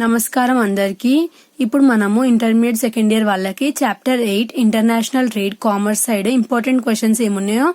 నమస్కారం అందరికీ. ఇప్పుడు మనము ఇంటర్మీడియట్ సెకండ్ ఇయర్ వాళ్ళకి chapter 8 international trade commerce side important questions ఏమున్నాయో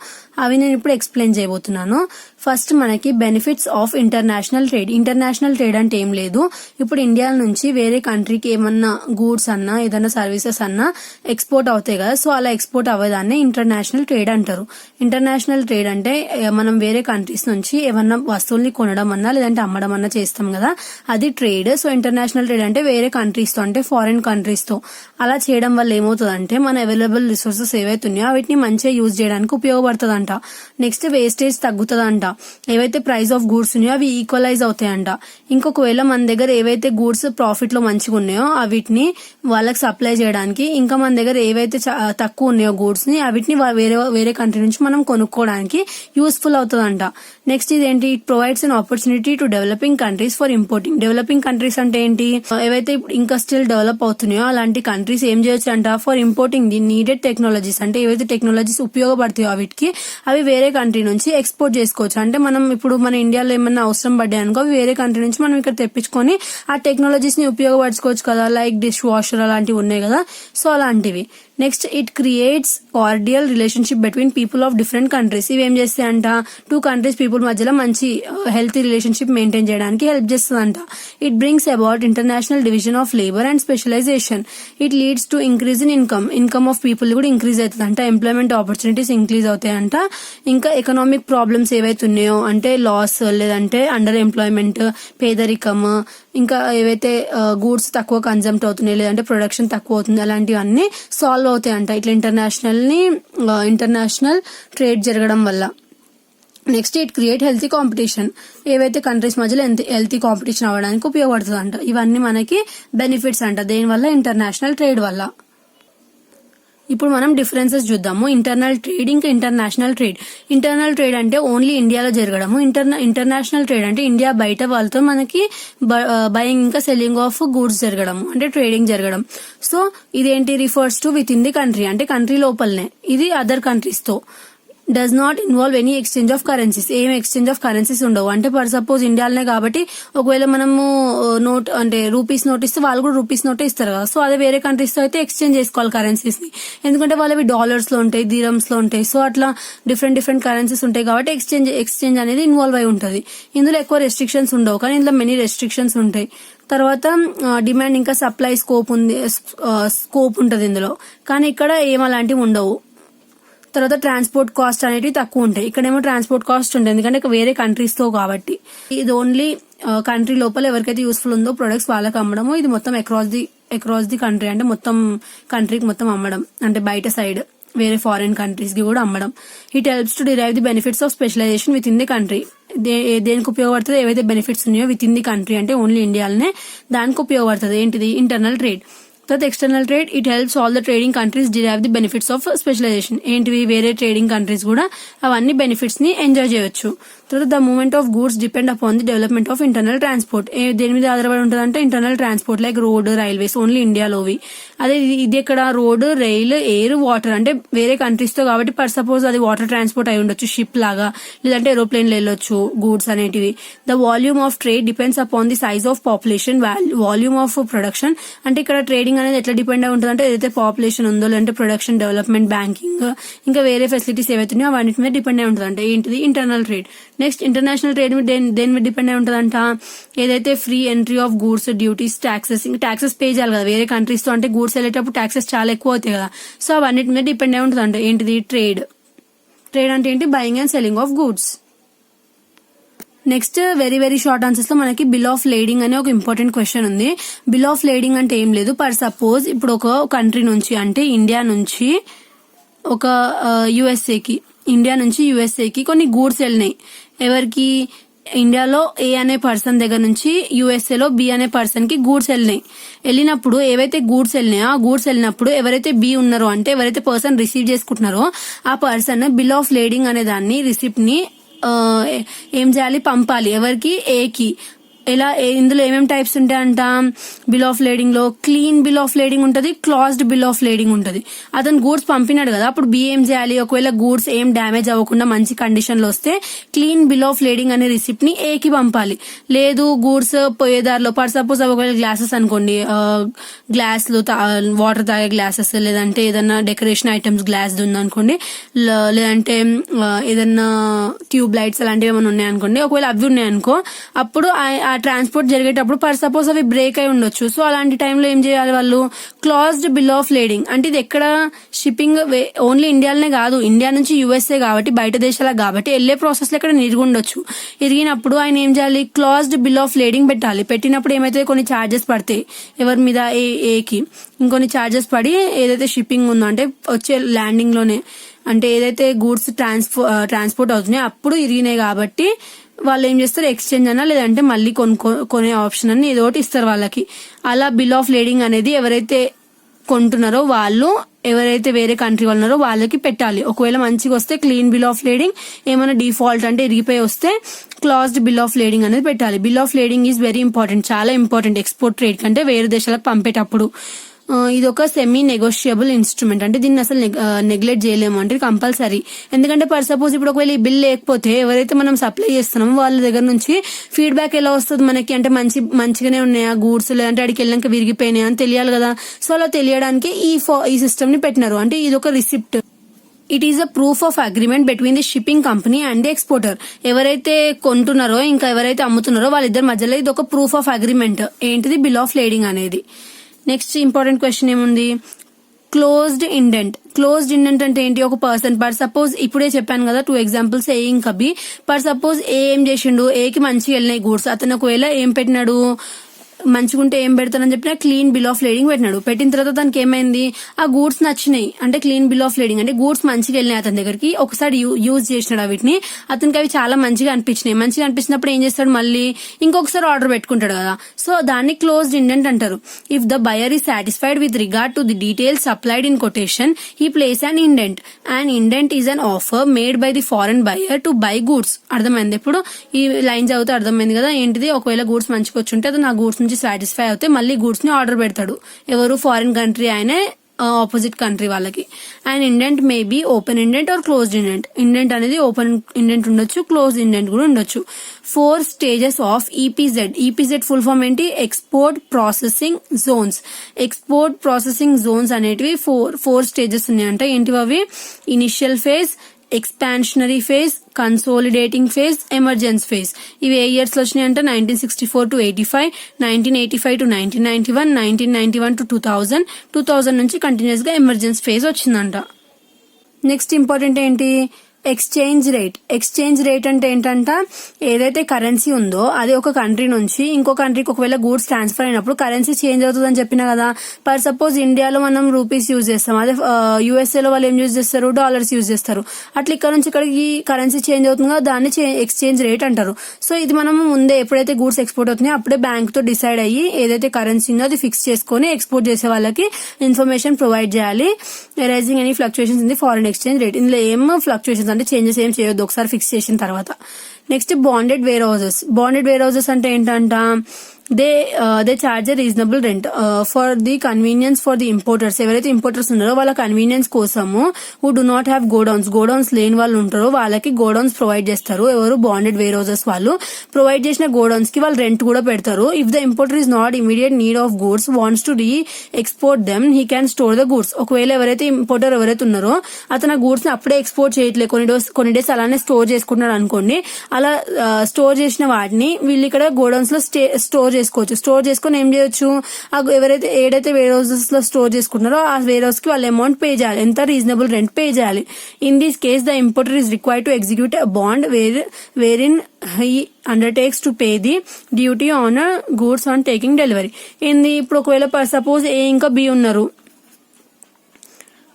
అవి నేను ఇప్పుడు ఎక్స్ప్లెయిన్ చేయబోతున్నాను. ఫస్ట్ మనకి benefits of international trade. International trade అంటే ఏం లేదు, ఇప్పుడు ఇండియా నుంచి వేరే కంట్రీకి ఏమన్నా గూడ్స్ అన్నా ఏదైనా సర్వీసెస్ అన్నా ఎక్స్పోర్ట్ అవుతాయి కదా, సో అలా ఎక్స్పోర్ట్ అవ్వదాన్ని ఇంటర్నేషనల్ ట్రేడ్ అంటారు. ఇంటర్నేషనల్ ట్రేడ్ అంటే మనం వేరే కంట్రీస్ నుంచి ఏమన్నా వస్తువుల్ని కొనడం అన్నా లేదంటే అమ్మడం అన్నా చేస్తాం కదా, అది ట్రేడ్. సో ఇంటర్నేషనల్ ట్రేడ్ అంటే వేరే కంట్రీస్ తో అంటే ఫారిన్ కంట్రీస్ తో అలా చేయడం వల్ల ఏమవుతుందంటే మన అవైలబుల్ రిసోర్సెస్ ఏవైతే ఉన్నాయో వీటిని మంచిగా యూజ్ చేయడానికి ఉపయోగపడుతుందంట. Next wastage తగ్గుతుందంట. ఏవైతే ప్రైస్ ఆఫ్ గూడ్స్ ఉన్నాయో అవి ఈక్వలైజ్ అవుతాయంట. ఇంకొకవేళ మన దగ్గర ఏవైతే గూడ్స్ ప్రాఫిట్ లో మంచిగా ఉన్నాయో వీటిని వాళ్ళకి సప్లై చేయడానికి, ఇంకా మన దగ్గర ఏవైతే తక్కువ ఉన్నాయో గూడ్స్ ని వీటిని వేరే కంట్రీ నుంచి మనం కొనుక్కోవడానికి యూస్ఫుల్ అవుతుందంట. నెక్స్ట్ ఇదేంటి, it provides an opportunity to developing countries for importing. Developing countries అంటే ఏంటి, ఏవైతే ఇంకా స్టిల్ డెవలప్ అవుతున్నాయో అలాంటి కంట్రీస్ ఏం చేయొచ్చు అంట, for importing the needed technologies, అంటే ఏవైతే టెక్నాలజీస్ ఉపయోగపడతాయో వీటికి అవి వేరే కంట్రీ నుంచి ఎక్స్పోర్ట్ చేసుకోవచ్చు. అంటే మనం ఇప్పుడు మన ఇండియాలో ఏమన్నా అవసరం పడ్డాయి అనుకో, అవి వేరే కంట్రీ నుంచి మనం ఇక్కడ తెప్పించుకొని ఆ టెక్నాలజీస్ ని ఉపయోగపరచుకోవచ్చు కదా, లైక్ డిష్ వాషర్ అలాంటివి ఉన్నాయి కదా, సో అలాంటివి. Next it creates cordial relationship between people of different countries. ఇవి ఏం చేస్తాయంట, టూ కంట్రీస్ పీపుల్ మధ్యలో మంచి హెల్తీ రిలేషన్షిప్ మెయింటైన్ చేయడానికి హెల్ప్ చేస్తుందంట. It brings about international division of labour and specialisation. It leads to increase in income of people కూడా increase అవుతుందంట. Employment opportunities increase అవుతాయంట. ఇంకా ఎకనామిక్ ప్రాబ్లమ్స్ ఏవైతే ఉన్నాయో అంటే లాస్ లేదంటే అండర్ ఎంప్లాయ్మెంట్, పేదరికం, ఇంకా ఏవైతే గూడ్స్ తక్కువ కన్జంప్ట్ అవుతున్నాయి లేదంటే ప్రొడక్షన్ తక్కువ అవుతుంది అలాంటివన్నీ సాల్వ్ అవుతాయంట ఇట్లా ఇంటర్నేషనల్ ట్రేడ్ జరగడం వల్ల. Next it create healthy competition. ఏవైతే కంట్రీస్ మధ్యలో హెల్తీ కాంపిటీషన్ అవ్వడానికి ఉపయోగపడుతుంది అంట. ఇవన్నీ మనకి బెనిఫిట్స్ అంట దేని వల్ల, ఇంటర్నేషనల్ ట్రేడ్ వల్ల. ఇప్పుడు మనం డిఫరెన్సెస్ చూద్దాము. ఇంటర్నల్ ట్రేడ్ ఇంకా ఇంటర్నేషనల్ ట్రేడ్. ఇంటర్నల్ ట్రేడ్ అంటే ఓన్లీ ఇండియాలో జరగడము. ఇంటర్నేషనల్ ట్రేడ్ అంటే ఇండియా బయట వాళ్ళతో మనకి బయింగ్ ఇంకా సెల్లింగ్ ఆఫ్ గూడ్స్ జరగడం అంటే ట్రేడింగ్ జరగడం. సో ఇదేంటి, refers to with in the country, అంటే కంట్రీ లోపలనే. ఇది అదర్ కంట్రీస్ తో. Does not involve any exchange of currencies. ఏం ఎక్స్చేంజ్ ఆఫ్ కరెన్సీస్ ఉండవు. అంటే ఫర్ సపోజ్ ఇండియాలోనే కాబట్టి ఒకవేళ మనము నోట్ అంటే రూపీస్ నోట్ ఇస్తే వాళ్ళు కూడా రూపీస్ నోటే ఇస్తారు కదా, సో అదే వేరే కంట్రీస్ తో అయితే ఎక్స్చేంజ్ చేసుకోవాలి కరెన్సీస్ ని. ఎందుకంటే వాళ్ళవి డాలర్స్ లో ఉంటాయి, దిరమ్స్ లో ఉంటాయి, సో అట్లా డిఫరెంట్ కరెన్సీస్ ఉంటాయి కాబట్టి ఎక్స్చేంజ్ అనేది ఇన్వాల్వ్ అయి ఉంటుంది. ఇందులో ఎక్కువ రెస్ట్రిక్షన్స్ ఉండవు కానీ ఇందులో మెనీ రెస్ట్రిక్షన్స్ ఉంటాయి. తర్వాత డిమాండ్ ఇంకా సప్లై స్కోప్ ఉంటుంది ఇందులో, కానీ ఇక్కడ ఏం అలాంటివి ఉండవు. తర్వాత ట్రాన్స్పోర్ట్ కాస్ట్ అనేవి తక్కువ ఉంటాయి. ఇక్కడేమో ట్రాన్స్పోర్ట్ కాస్ట్ ఉంటుంది ఎందుకంటే వేరే కంట్రీస్ తో కాబట్టి. ఇది ఓన్లీ కంట్రీ లోపల ఎవరికైతే యూస్ఫుల్ ఉందో ప్రొడక్ట్స్ వాళ్ళకి అమ్మడము. ఇది మొత్తం అక్రాస్ ది కంట్రీ, అంటే మొత్తం కంట్రీకి మొత్తం అమ్మడం, అంటే బయట సైడ్ వేరే ఫారిన్ కంట్రీస్ కి కూడా అమ్మడం. It helps to derive the benefits of specialisation within the country. దేనికి ఉపయోగపడుతుంది, ఏవైతే బెనిఫిట్స్ ఉన్నాయో విత్ ఇన్ ది కంట్రీ అంటే ఓన్లీ ఇండియాలోనే దానికి ఉపయోగపడుతుంది. ఏంటిది, ఇంటర్నల్ ట్రేడ్. తర్వాత external trade, it helps all the trading countries derive the benefits of specialisation. ఏంటివి, వేరే ట్రేడింగ్ కంట్రీస్ కూడా అవన్నీ బెనిఫిట్స్ ని ఎంజాయ్ చేయొచ్చు. తర్వాత the movement of goods depend upon the development of internal transport. దేని మీద ఆధారపడి ఉంటుంది అంటే internal transport, like road, railways, only ఇండియాలోవి. అదే ఇది ఇక్కడ రోడ్, రైల్, ఎయిర్, వాటర్ అంటే వేరే కంట్రీస్ తో కాబట్టి ఫర్ సపోజ్ అది వాటర్ ట్రాన్స్పోర్ట్ అయి ఉండొచ్చు, షిప్ లాగా, లేదంటే ఏరోప్లేన్ లో వెళ్ళొచ్చు గూడ్స్ అనేటివి. The volume of trade depends upon the size of population, volume of production. అంటే ఇక్కడ ట్రేడింగ్ అనేది ఎట్లా డిపెండ్ అయి ఉంటుంది అంటే ఏదైతే పాపులేషన్ ఉందో లేదంటే ప్రొడక్షన్, డెవలప్మెంట్, బ్యాంకింగ్, ఇంకా వేరే ఫెసిలిటీస్ ఏవైతే ఉన్నాయో వాటి మీద డిపెండ్ అయి ఉంటుంది. అంటే ఏంటిది, internal trade. Next international trade దేని మీద డిపెండ్ అయి ఉంటుందంట, ఏదైతే free entry of goods, duties, taxes. ఇంకా ట్యాక్సెస్ పే చేయాలి కదా వేరే కంట్రీస్ తో, అంటే గూడ్స్ వెళ్ళేటప్పుడు ట్యాక్సెస్ చాలా ఎక్కువ అవుతాయి కదా, సో అవన్నిటి మీద డిపెండ్ అయి ఉంటుందంట. ఏంటిది, ట్రేడ్. ట్రేడ్ అంటే ఏంటి, buying and selling of goods. Next very short answers లో మనకి బిల్ ఆఫ్ లేడింగ్ అనే ఒక ఇంపార్టెంట్ క్వశ్చన్ ఉంది. బిల్ ఆఫ్ లేడింగ్ అంటే ఏం లేదు, పర్ సపోజ్ ఇప్పుడు ఒక కంట్రీ నుంచి అంటే ఇండియా నుంచి ఒక యుఎస్ఏకి కొన్ని గూడ్స్ వెళ్ళినాయి. ఎవరికి, ఇండియాలో ఏ అనే పర్సన్ దగ్గర నుంచి యుఎస్ఏలో బి అనే పర్సన్ కి గూడ్స్ వెళ్ళినప్పుడు ఏవైతే గూడ్స్ వెళ్ళినాయో ఆ గూడ్స్ వెళ్ళినప్పుడు ఎవరైతే బి ఉన్నారో అంటే ఎవరైతే పర్సన్ రిసీవ్ చేసుకుంటున్నారో ఆ పర్సన్ బిల్ ఆఫ్ లేడింగ్ అనే దాన్ని రిసిప్ట్ ని ఏం చేయాలి, పంపాలి. ఎవరికి, ఏకి. ఇందులో ఏమేమి టైప్స్ ఉంటాయంట? బిల్ ఆఫ్ లేడింగ్ లో క్లీన్ బిల్ ఆఫ్ లేడింగ్ ఉంటుంది, క్లాజ్డ్ బిల్ ఆఫ్ లేడింగ్ ఉంటుంది. అతను గూడ్స్ పంపినాడు కదా, అప్పుడు బి ఏం చేయాలి? ఒకవేళ గూడ్స్ ఏం డ్యామేజ్ అవ్వకుండా మంచి కండిషన్ లో వస్తే క్లీన్ బిల్ ఆఫ్ లేడింగ్ అనే రిసిప్ట్ ని ఏకి పంపాలి. లేదు గూడ్స్ పోయేదారిలో ఫర్ సపోజ్ ఒకవేళ గ్లాసెస్ అనుకోండి, గ్లాస్లు వాటర్ తాగే గ్లాసెస్, లేదంటే ఏదన్నా డెకరేషన్ ఐటమ్స్ గ్లాస్ ఉందనుకోండి, లేదంటే ఏదన్నా ట్యూబ్ లైట్స్ అలాంటివి ఏమైనా ఉన్నాయనుకోండి, ఒకవేళ అవి ఉన్నాయనుకో అప్పుడు ఆ ట్రాన్స్పోర్ట్ జరిగేటప్పుడు ఫర్ సపోజ్ అవి బ్రేక్ అయి ఉండొచ్చు. సో అలాంటి టైంలో ఏం చేయాలి వాళ్ళు? క్లాజ్డ్ బిల్ ఆఫ్ లేడింగ్ అంటే ఇది ఎక్కడ షిప్పింగ్ ఓన్లీ ఇండియాలోనే కాదు, ఇండియా నుంచి యుఎస్ఏ కాబట్టి బయట దేశాలకు కాబట్టి వెళ్లే ప్రాసెస్ లో ఇక్కడ ఇరిగుండొచ్చు. ఇరిగినప్పుడు ఆయన ఏం చేయాలి? క్లాజ్డ్ బిల్ ఆఫ్ లేడింగ్ పెట్టాలి. పెట్టినప్పుడు ఏమైతే కొన్ని ఛార్జెస్ పడతాయి ఎవరి మీద? ఏకి ఇంకొన్ని ఛార్జెస్ పడి ఏదైతే షిప్పింగ్ ఉందో అంటే వచ్చే ల్యాండింగ్ లోనే అంటే ఏదైతే గూడ్స్ ట్రాన్స్పోర్ట్ అవుతున్నాయో అప్పుడు ఇరిగినాయి కాబట్టి వాళ్ళు ఏం చేస్తారు? ఎక్స్చేంజ్ అన్నా లేదంటే మళ్ళీ కొనే ఆప్షన్ అని ఏదో ఒకటి ఇస్తారు వాళ్ళకి. అలా బిల్ ఆఫ్ లేడింగ్ అనేది ఎవరైతే కొంటున్నారో వాళ్ళు, ఎవరైతే వేరే కంట్రీ వాళ్ళు ఉన్నారో వాళ్ళకి పెట్టాలి. ఒకవేళ మంచిగా వస్తే క్లీన్ బిల్ ఆఫ్ లేడింగ్, ఏమైనా డిఫాల్ట్ అంటే ఇరిగిపోయి వస్తే క్లాజ్డ్ బిల్ ఆఫ్ లేడింగ్ అనేది పెట్టాలి. Bill of lading is very important, చాలా ఇంపార్టెంట్ ఎక్స్పోర్ట్ ట్రేడ్ కంటే వేరే దేశాలకు పంపేటప్పుడు. ఇది ఒక సెమీ నెగోషియబుల్ ఇన్స్ట్రుమెంట్ అంటే దీన్ని అసలు నెగ్లెక్ట్ చేయలేము, అంటే కంపల్సరీ. ఎందుకంటే ఫర్ సపోజ్ ఇప్పుడు ఒకవేళ ఈ బిల్ లేకపోతే ఎవరైతే మనం సప్లై చేస్తున్నామో వాళ్ళ దగ్గర నుంచి ఫీడ్బ్యాక్ ఎలా వస్తుంది మనకి? అంటే మంచిగానే ఉన్నాయా గూడ్స్, లేదంటే అడికి వెళ్ళాక విరిగిపోయినాయా అని తెలియాలి కదా. సో అలా తెలియడానికి ఈ సిస్టమ్ ని పెట్టినారు. అంటే ఇది ఒక receipt. It is a proof of agreement between the shipping company and the exporter. ఎవరైతే కొంటున్నారో ఇంకా ఎవరైతే అమ్ముతున్నారో వాళ్ళిద్దరి మధ్యలో ఇది ఒక ప్రూఫ్ ఆఫ్ అగ్రిమెంట్. ఏంటిది? బిల్ ఆఫ్ లేడింగ్ అనేది. నెక్స్ట్ ఇంపార్టెంట్ క్వశ్చన్ ఏముంది? Closed indent. క్లోజ్డ్ ఇండెంట్ అంటే ఏంటి? ఒక పర్సన్ పర్ సపోజ్ ఇప్పుడే చెప్పాను కదా 2 ఎగ్జాంపుల్స్, ఏ ఇంకా బి. పర్ సపోజ్ ఏ ఏం చేసిండు? ఏకి మంచిగా వెళ్ళినాయి గూడ్స్. అతను ఒకవేళ ఏం పెట్టినాడు? మంచిగుంటే ఏం పెడతానని చెప్పినా క్లీన్ బిల్ ఆఫ్ లేడింగ్ పెట్టినాడు. పెట్టిన తర్వాత తనకి ఏమైంది? ఆ గూడ్స్ నచ్చినాయి. అంటే క్లీన్ బిల్ ఆఫ్ లేడింగ్ అంటే గూడ్స్ మంచిగా వెళ్ళినాయి అతని దగ్గరికి, ఒకసారి యూజ్ చేసినాడు వీటిని, అతనికి అవి చాలా మంచిగా అనిపించినాయి. మంచిగా అనిపించినప్పుడు ఏం చేస్తాడు? మళ్ళీ ఇంకొకసారి ఆర్డర్ పెట్టుకుంటాడు కదా. సో దాన్ని క్లోజ్డ్ ఇండెంట్ అంటారు. If the buyer is satisfied with regard to the details supplied in quotation he plays an indent. And indent is an offer made by the foreign buyer to buy goods. అర్థమైంది? ఇప్పుడు ఈ line చదివితే అర్థమైంది కదా ఏంటిది? ఒకవేళ goods మంచిగా వచ్చుంటే అతను ఆ గూడ్స్ నుంచి సాటిస్ఫై అవుతే మళ్ళీ గూడ్స్ ని ఆర్డర్ పెడతాడు. ఎవరు? ఫారిన్ కంట్రీ ఆయనే ఆపోజిట్ కంట్రీ వాళ్ళకి. And indent may be open indent or closed indent. Indent అనేది ఓపెన్ ఇండెంట్ ఉండొచ్చు, క్లోజ్ ఇండెంట్ కూడా ఉండొచ్చు. 4 stages of EPZ. EPZ full form ఏంటి? Export processing zones. Export processing zones అనేటివి 4 స్టేజెస్ ఉన్నాయంట. ఏంటివి అవి? Initial phase, expansionary phase, consolidating phase, emergence phase. ఇవి ఏ ఇయర్స్ లో వచ్చినాయంటే 1964 to 85, 1985 to 1991, 1991 to 2000, 2000 నుంచి కంటిన్యూస్ గా ఎమర్జెన్స్ ఫేజ్ వచ్చిందంట. నెక్స్ట్ ఇంపార్టెంట్ ఏంటి? Exchange rate. ఎక్స్చేంజ్ రేట్ అంటే ఏంటంట? ఏదైతే కరెన్సీ ఉందో అది ఒక కంట్రీ నుంచి ఇంకో కంట్రీకి ఒకవేళ గూడ్స్ ట్రాన్స్ఫర్ అయినప్పుడు కరెన్సీ చేంజ్ అవుతుంది అని చెప్పినా కదా. ఫర్ సపోజ్ ఇండియాలో మనం రూపీస్ యూజ్ చేస్తాం, అదే యుఎస్ఏ లో వాళ్ళు ఏం యూజ్ చేస్తారు? డాలర్స్ యూజ్ చేస్తారు. అట్లా ఇక్కడ నుంచి ఇక్కడికి కరెన్సీ చేంజ్ అవుతుందో దాన్ని ఎక్స్చేంజ్ రేట్ అంటారు. సో ఇది మనం ముందే ఎప్పుడైతే గూడ్స్ ఎక్స్పోర్ట్ అవుతున్నాయో అప్పుడే బ్యాంక్ తో డిసైడ్ అయ్యి ఏదైతే కరెన్సీ ఉందో అది ఫిక్స్ చేసుకుని ఎక్స్పోర్ట్ చేసే వాళ్ళకి ఇన్ఫర్మేషన్ ప్రొవైడ్ చేయాలి. Rising any fluctuations in the foreign exchange rate. ఇందులో ఏం ఫ్లక్చుయేషన్స్ అంటే చేంజెస్ ఏం చేయొద్దు ఒకసారి ఫిక్స్ చేసిన తర్వాత. Next bonded warehouses. Bonded warehouses అంటే ఏంటంట? They charge reasonable rent for the convenience for the importers. ఎవరైతే ఇంపోర్టర్స్ ఉన్నారో వాళ్ళ కన్వీనియన్స్ కోసము who do not have godowns లేని వాళ్ళు ఉంటారో వాళ్ళకి గోడౌన్స్ ప్రొవైడ్ చేస్తారు. ఎవరు? బాండెడ్ వేర్ హౌసెస్ వాళ్ళు. ప్రొవైడ్ చేసిన గోడౌన్స్ కి వాళ్ళు రెంట్ కూడా పెడతారు. If the importer is not immediate need of goods wants to export them he can store the goods. ఒకవేళ ఎవరైతే ఇంపోర్టర్ ఎవరైతే ఉన్నారో అతను ఆ గూడ్స్ ని అప్పుడే ఎక్స్పోర్ట్ చేయట్లేదు, కొన్ని డేస్ అలానే స్టోర్ చేసుకుంటున్నారు అనుకోండి, అలా స్టోర్ చేసిన వాటిని వీళ్ళు ఇక్కడ గోడౌన్స్ లో స్టోర్ చేసుకోవచ్చు. స్టోర్ చేసుకుని ఏం చేయొచ్చు? ఏదైతే వేర్ హౌసెస్ లో స్టోర్ చేసుకుంటున్నారో ఆ వేర్ హౌస్ కి వాళ్ళు అమౌంట్ పే చేయాలి. ఎంత? రీజనబుల్ రెంట్ పే చేయాలి. In this case the importer is required to execute a bond wherein he undertakes to pay the duty on goods on taking delivery. ఇప్పుడు ఒకవేళ suppose ఏ ఇంకా B ఉన్నారు.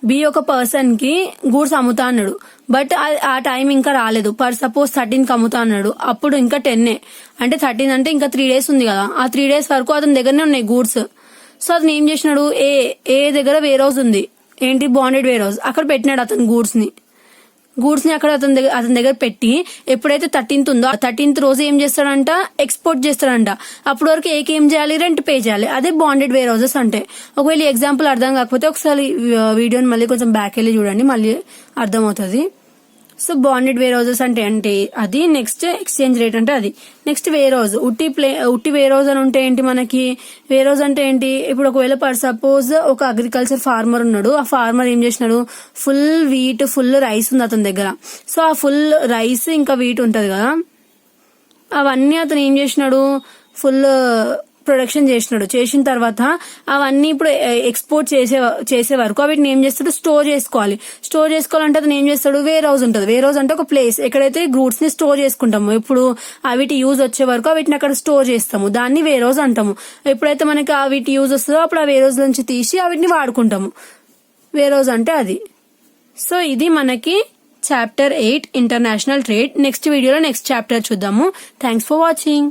B ఒక person కి goods అమ్ముతా అన్నాడు, but ఆ టైం ఇంకా రాలేదు. పర్ సపోజ్ 13 కి అమ్ముతా అన్నాడు, అప్పుడు ఇంకా 10 అంటే 13 అంటే ఇంకా 3 days ఉంది కదా. ఆ 3 days వరకు అతని దగ్గరనే ఉన్నాయి గూడ్స్. సో అతను ఏం చేసినాడు? ఏ దగ్గర వేర్ హౌస్ ఉంది, ఏంటి? Bonded warehouse. అక్కడ పెట్టినాడు అతను గూడ్స్ ని. గూడ్స్ ని అక్కడ అతని దగ్గర పెట్టి ఎప్పుడైతే 13th ఉందో ఆ 13th రోజు ఏం చేస్తాడంట, ఎక్స్పోర్ట్ చేస్తాడంట. అప్పటి వరకు ఏం చేయాలి, రెంట్ పే చేయాలి. అదే బాండెడ్ వేర్ హౌసెస్ అంటే. ఒకవేళ ఎగ్జాంపుల్ అర్థం కాకపోతే ఒకసారి వీడియోని మళ్ళీ కొంచెం బ్యాక్ వెళ్ళి చూడండి, మళ్ళీ అర్థమవుతుంది. సో బాండెడ్ వేర్ హౌసెస్ అంటే అది. నెక్స్ట్ ఎక్స్చేంజ్ రేట్ అంటే అది. నెక్స్ట్ వేర్ హౌస్, ఉట్టి వేర్ హౌస్ అని ఉంటే ఏంటి మనకి, వేర్ హౌస్ అంటే ఏంటి, ఇప్పుడు ఒకవేళ సపోజ్ ఒక అగ్రికల్చర్ ఫార్మర్ ఉన్నాడు. ఆ ఫార్మర్ ఏం చేసినాడు, ఫుల్ వీట్, ఫుల్ రైస్ ఉంది అతని దగ్గర. సో ఆ ఫుల్ రైస్ ఇంకా వీట్ ఉంటది కదా, అవన్నీ అతను ఏం చేసినాడు, ఫుల్ ప్రొడక్షన్ చేసినాడు. చేసిన తర్వాత అవన్నీ ఇప్పుడు ఎక్స్పోర్ట్ చేసే వరకు వీటిని ఏం చేస్తాడు, స్టోర్ చేసుకోవాలి. స్టోర్ చేసుకోవాలంటే అతను ఏం చేస్తాడు, వేర్ హౌస్ ఉంటుంది. వేర్ హౌస్ అంటే ఒక ప్లేస్ ఎక్కడైతే గూడ్స్ ని స్టోర్ చేసుకుంటాము. ఇప్పుడు వీటి యూజ్ వచ్చే వరకు వీటిని అక్కడ స్టోర్ చేస్తాము, దాన్ని వేర్ హౌస్ అంటాము. ఎప్పుడైతే మనకి వీటి యూజ్ వస్తుందో అప్పుడు ఆ వేర్ హౌస్ నుంచి తీసి వీటిని వాడుకుంటాము. వేర్ హౌస్ అంటే అది. సో ఇది మనకి చాప్టర్ 8 ఇంటర్నేషనల్ ట్రేడ్. నెక్స్ట్ వీడియోలో నెక్స్ట్ చాప్టర్ చూద్దాము. Thanks for watching.